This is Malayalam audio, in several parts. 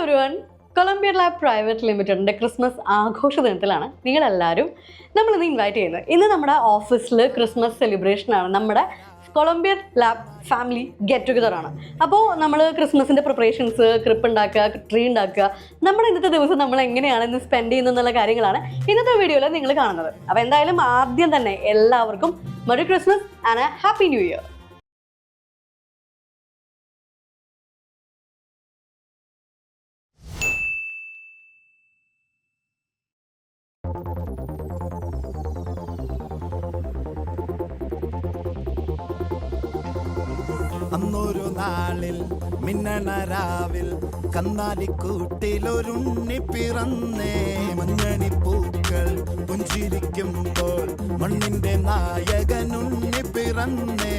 എവരിവൺ, കൊളംബിയ ലാബ് പ്രൈവറ്റ് ലിമിറ്റഡിൻ്റെ ക്രിസ്മസ് ആഘോഷ ദിനത്തിലാണ് നിങ്ങളെല്ലാവരും നമ്മളിന്ന് ഇൻവൈറ്റ് ചെയ്യുന്നത്. ഇന്ന് നമ്മുടെ ഓഫീസിൽ ക്രിസ്മസ് സെലിബ്രേഷനാണ്, നമ്മുടെ Columbia lab family get together ആണ്. അപ്പോൾ നമ്മൾ ക്രിസ്മസിൻ്റെ പ്രിപ്പറേഷൻസ്, ക്രിപ്പ് ഉണ്ടാക്കുക, ട്രീ ഉണ്ടാക്കുക, നമ്മുടെ ഇന്നത്തെ ദിവസം നമ്മൾ എങ്ങനെയാണ് ഇന്ന് സ്പെൻഡ് ചെയ്യുന്നതെന്നുള്ള കാര്യങ്ങളാണ് ഇന്നത്തെ വീഡിയോയിൽ നിങ്ങൾ കാണുന്നത്. അപ്പോൾ എന്തായാലും ആദ്യം തന്നെ എല്ലാവർക്കും merry Christmas and A happy new year. അന്നൊരു നാളിൽ മിന്നണരാവിൽ കന്നാലിക്കൂട്ടിലൊരുണ്ണി പിറന്നേ. മഞ്ഞണിപ്പൂക്കൾ പുഞ്ചിരിക്കുമ്പോൾ മണ്ണിന്റെ നായകനുണ്ണി പിറന്നേ.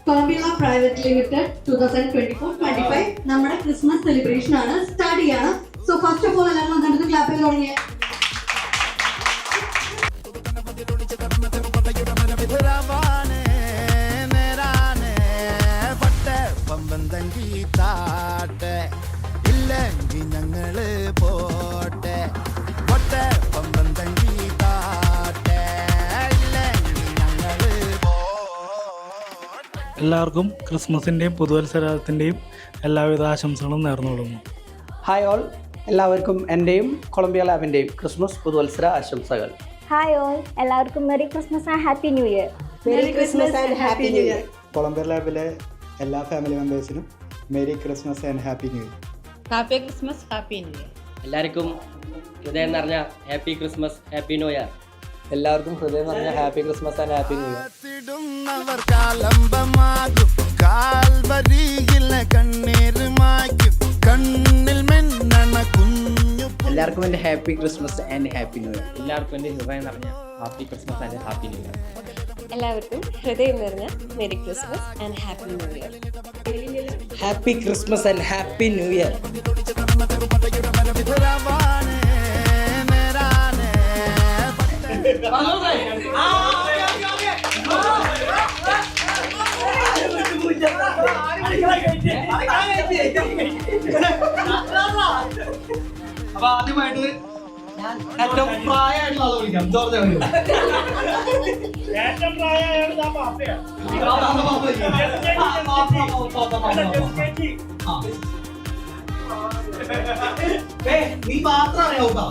കൊളംബിയ പ്രൈവറ്റ് ലിമിറ്റഡ് 2024-25 നമ്മുടെ ക്രിസ്മസ് സെലിബ്രേഷൻ ആണ് സ്റ്റാർട്ട് ചെയ്യാണ്. സോ ഫസ്റ്റ് ഓഫ് ഓൾ എല്ലാവരും വന്നിട്ട് ക്ലാപ്പ് ചെയ്ത് തുടങ്ങിയ ഇല്ലെങ്കിൽ ഞങ്ങള് പോട്ടെ പൊട്ടെ പമ്പന്തങ്കി താട്ടെ. എല്ലാവർക്കും ക്രിസ്മസിൻ്റെയും പുതുവത്സരത്തിൻ്റെയും എല്ലാവിധ ആശംസകളും നേർന്നുകൊള്ളുന്നു. ഹായ് ഓൾ, എല്ലാവർക്കും എൻ്റെയും കൊളംബിയ ലാബിൻ്റെയും ക്രിസ്മസ് പുതുവത്സര ആശംസകൾ. ഹായ് ഓൾ, എല്ലാവർക്കും merry Christmas and happy new year. Merry Christmas and happy new year. Columbia ലാബിലെ എല്ലാ ഫാമിലി മെമ്പേഴ്സിനും merry Christmas and happy new year. Happy Christmas, happy new year. എല്ലാവർക്കും ഹൃദയം നിറഞ്ഞ happy Christmas, happy new year. എല്ലാവർക്കും ഹൃദയം നിറഞ്ഞ happy Christmas and happy new year. എല്ലാവർക്കും എൻ്റെ happy Christmas and happy new year. എല്ലാവർക്കും എൻ്റെ ഹൃദയം നിറഞ്ഞ happy Christmas and happy new year. എല്ലാവർക്കും ഹൃദയം നിറഞ്ഞ merry Christmas and happy new year. Happy Christmas and happy new year. അപ്പൊ ആദ്യമായിട്ട് ഏറ്റവും പ്രായമായിട്ടുള്ള ആളെ വിളിക്കാം. ജോർജ് നീ മാത്രം അറിയാവൂട്ടാ.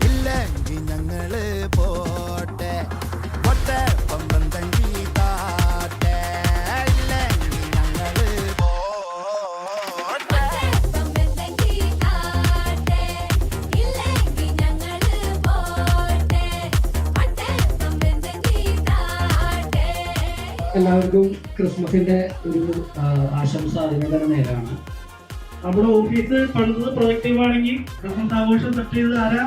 ഇല്ലെങ്കിൽ ഞങ്ങള് പോട്ടെ പൊട്ടെ പമ്പന്തങ്കി താട്ടെ. ഇല്ലെങ്കിൽ ഞങ്ങള് പോട്ടെ. എല്ലാവർക്കും ക്രിസ്മസിന്റെ ഒരു ആശംസ അതിനെ തന്നെ നേരാണ്. നമ്മുടെ ഓഫീസ് പണിത് പ്രൊജക്റ്റീവ് ആണെങ്കിൽ ക്രിസ്മസ് ആഘോഷം സെറ്റ് ചെയ്തത് ആരാ?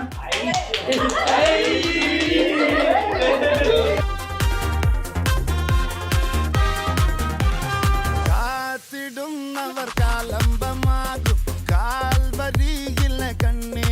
കാത്തിടുന്നവർ കാലംബമാകും കാൽവരിയിലെ കണ്ണീർ